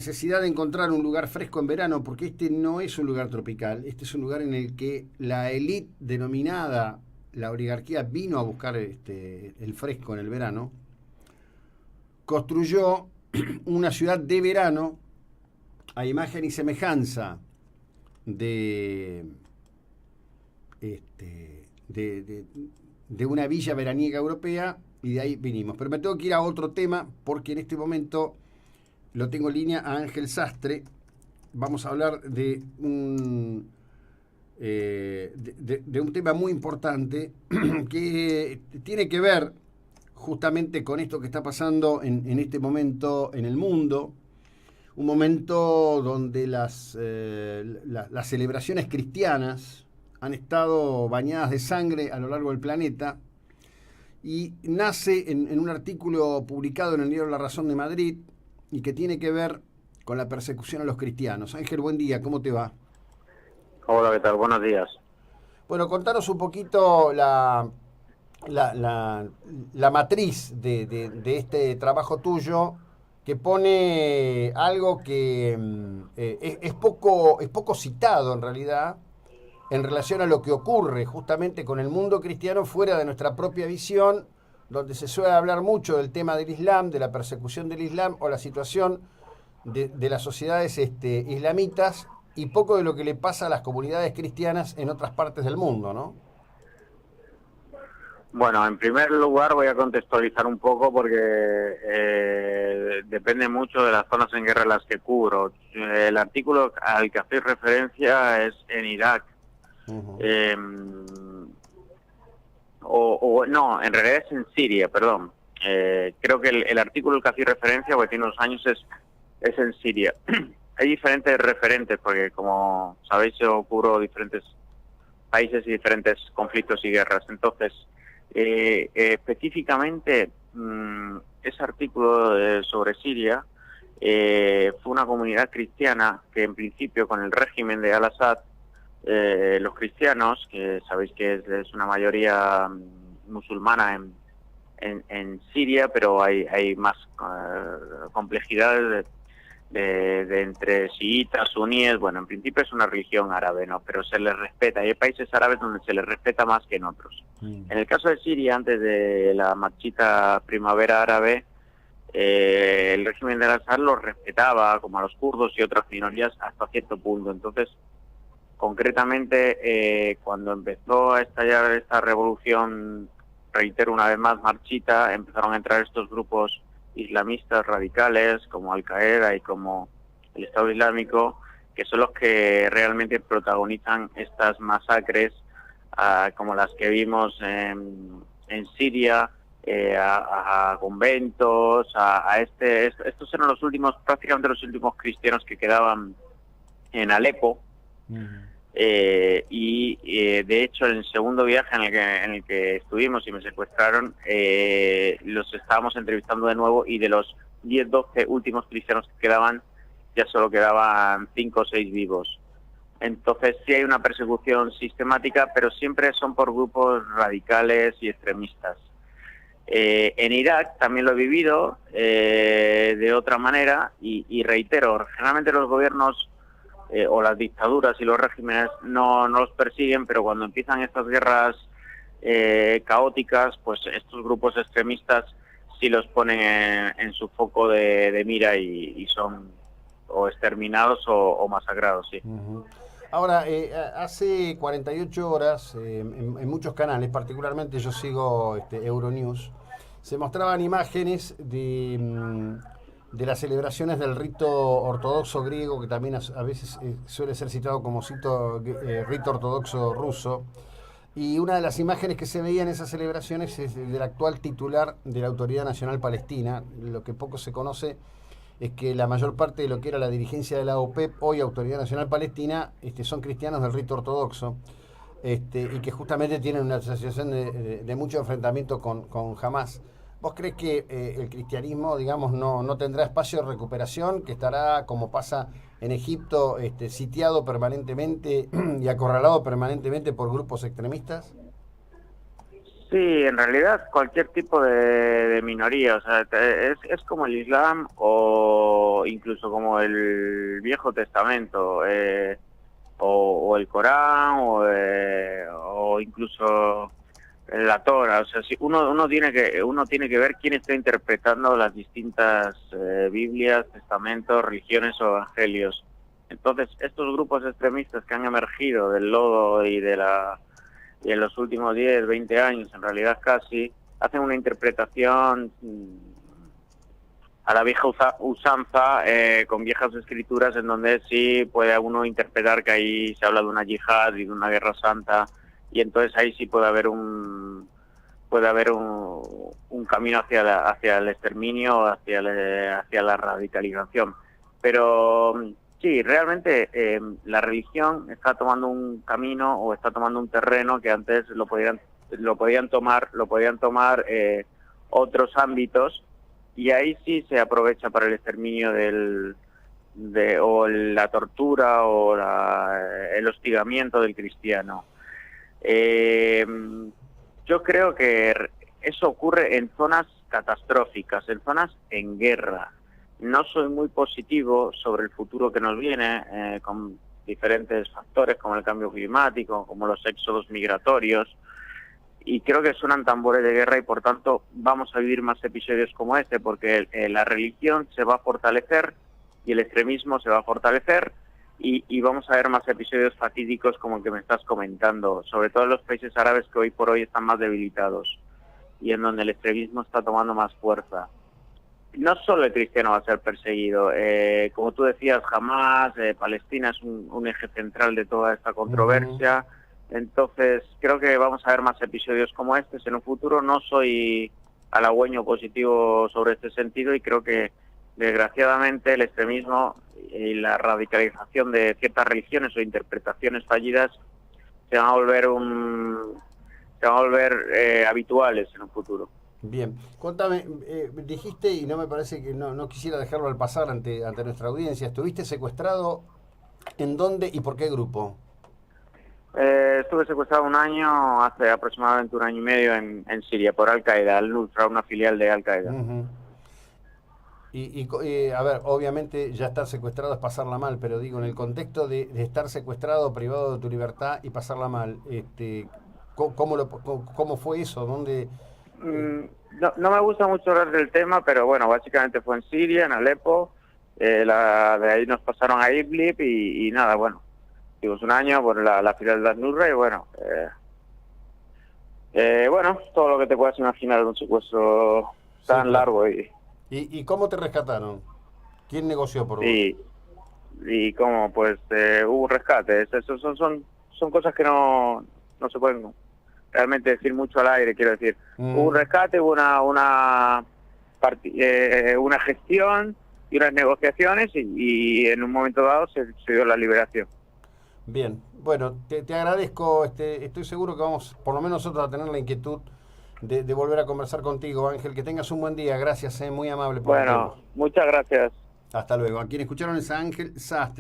necesidad de encontrar un lugar fresco en verano, porque este no es un lugar tropical, este es un lugar en el que la élite denominada la oligarquía vino a buscar el fresco en el verano, construyó una ciudad de verano a imagen y semejanza de, de una villa veraniega europea, y de ahí vinimos. Pero me tengo que ir a otro tema, porque en este momento lo tengo en línea a Ángel Sastre. Vamos a hablar de de un tema muy importante que tiene que ver justamente con esto que está pasando en este momento en el mundo. Un momento donde las celebraciones cristianas han estado bañadas de sangre a lo largo del planeta, y nace en un artículo publicado en el diario La Razón de Madrid, y que tiene que ver con la persecución a los cristianos. Ángel, buen día, ¿cómo te va? Hola, ¿qué tal? Buenos días. Bueno, contanos un poquito la matriz de este trabajo tuyo, que pone algo que es poco citado en realidad, en relación a lo que ocurre justamente con el mundo cristiano fuera de nuestra propia visión, donde se suele hablar mucho del tema del Islam, de la persecución del Islam o la situación de las sociedades islamitas, y poco de lo que le pasa a las comunidades cristianas en otras partes del mundo, ¿no? Bueno, en primer lugar voy a contextualizar un poco porque depende mucho de las zonas en guerra en las que cubro. El artículo al que hacéis referencia es en Irak. Uh-huh. No, en realidad es en Siria, perdón. Creo que el artículo al que hacéis referencia, porque tiene unos años, es en Siria. Hay diferentes referentes, porque como sabéis yo cubro diferentes países y diferentes conflictos y guerras. Entonces, específicamente, ese artículo sobre Siria fue una comunidad cristiana que en principio con el régimen de Al-Assad, los cristianos, que sabéis que es una mayoría musulmana en Siria, pero hay más complejidades de entre chiitas, suníes. Bueno, en principio es una religión árabe, ¿no? Pero se les respeta. Hay países árabes donde se les respeta más que en otros. En el caso de Siria, antes de la marchita primavera árabe, el régimen de Al-Assad los respetaba, como a los kurdos y otras minorías, hasta cierto punto. Entonces, concretamente, cuando empezó a estallar esta revolución, reitero una vez más, marchita, empezaron a entrar estos grupos islamistas radicales como Al-Qaeda y como el Estado Islámico, que son los que realmente protagonizan estas masacres, como las que vimos en Siria, a conventos, estos eran los últimos, prácticamente los últimos cristianos que quedaban en Alepo. De hecho, en el segundo viaje en el que estuvimos y me secuestraron, los estábamos entrevistando de nuevo, y de los 10, 12 últimos cristianos que quedaban, ya solo quedaban 5 o 6 vivos. Entonces sí hay una persecución sistemática, pero siempre son por grupos radicales y extremistas. En Irak también lo he vivido de otra manera, y reitero, generalmente los gobiernos o las dictaduras y los regímenes no los persiguen, pero cuando empiezan estas guerras caóticas, pues estos grupos extremistas sí los ponen en su foco de mira, y son o exterminados o masacrados, sí. Uh-huh. Ahora, hace 48 horas, en muchos canales, particularmente yo sigo Euronews, se mostraban imágenes de las celebraciones del rito ortodoxo griego, que también a veces suele ser citado como rito ortodoxo ruso. Y una de las imágenes que se veía en esas celebraciones es del actual titular de la Autoridad Nacional Palestina. Lo que poco se conoce es que la mayor parte de lo que era la dirigencia de la OPEP, hoy Autoridad Nacional Palestina, son cristianos del rito ortodoxo, y que justamente tienen una asociación de mucho enfrentamiento con Hamás. ¿Vos crees que el cristianismo, digamos, no tendrá espacio de recuperación, que estará, como pasa en Egipto, sitiado permanentemente y acorralado permanentemente por grupos extremistas? Sí, en realidad cualquier tipo de minoría, o sea, es como el Islam o incluso como el Viejo Testamento, o el Corán, o incluso la Torah. O sea, si uno tiene que ver quién está interpretando las distintas Biblias, testamentos, religiones o evangelios. Entonces, estos grupos extremistas que han emergido del lodo y en los últimos 10, 20 años, en realidad casi, hacen una interpretación a la vieja usanza, con viejas escrituras en donde sí puede uno interpretar que ahí se habla de una yihad y de una guerra santa, y entonces ahí sí puede haber un camino hacia el exterminio, hacia la radicalización. Pero sí, realmente la religión está tomando un camino o está tomando un terreno que antes lo podían tomar otros ámbitos, y ahí sí se aprovecha para el exterminio o la tortura o el hostigamiento del cristiano. Yo creo que eso ocurre en zonas catastróficas, en zonas en guerra. No soy muy positivo sobre el futuro que nos viene, con diferentes factores como el cambio climático, como los éxodos migratorios, y creo que suenan tambores de guerra, y por tanto vamos a vivir más episodios como este, porque la religión se va a fortalecer y el extremismo se va a fortalecer, y vamos a ver más episodios fatídicos como el que me estás comentando, sobre todo en los países árabes que hoy por hoy están más debilitados y en donde el extremismo está tomando más fuerza. No solo el cristiano va a ser perseguido, como tú decías, Hamás, Palestina es un eje central de toda esta controversia. Entonces creo que vamos a ver más episodios como estos en un futuro. No soy halagüeño positivo sobre este sentido, y creo que desgraciadamente el extremismo y la radicalización de ciertas religiones o interpretaciones fallidas se van a volver habituales en un futuro. Bien, contame, dijiste, y no me parece que no quisiera dejarlo al pasar ante nuestra audiencia, ¿estuviste secuestrado en dónde y por qué grupo? Estuve secuestrado un año, hace aproximadamente un año y medio, en Siria, por Al-Qaeda, Al-Nusra, una filial de Al-Qaeda. Uh-huh. A ver, obviamente ya estar secuestrado es pasarla mal, pero digo, en el contexto de estar secuestrado, privado de tu libertad y pasarla mal, ¿cómo fue eso? ¿Dónde? No me gusta mucho hablar del tema, pero bueno, básicamente fue en Siria, en Alepo, de ahí nos pasaron a Idlib y nada, bueno, tuvimos un año por la filial de Al-Nusra, y bueno, todo lo que te puedas imaginar de un secuestro tan Sí, claro. largo. ¿Y cómo te rescataron? ¿Quién negoció por vos? Y como pues hubo un rescate. Eso son cosas que no se pueden realmente decir mucho al aire, quiero decir. Hubo un rescate, hubo una gestión y unas negociaciones, y en un momento dado se dio la liberación. Bien, bueno, te agradezco, estoy seguro que vamos, por lo menos nosotros, a tener la inquietud de volver a conversar contigo, Ángel. Que tengas un buen día, gracias, muy amable por el tiempo. Bueno, muchas gracias. Hasta luego. A quien escucharon es a Ángel Sastre.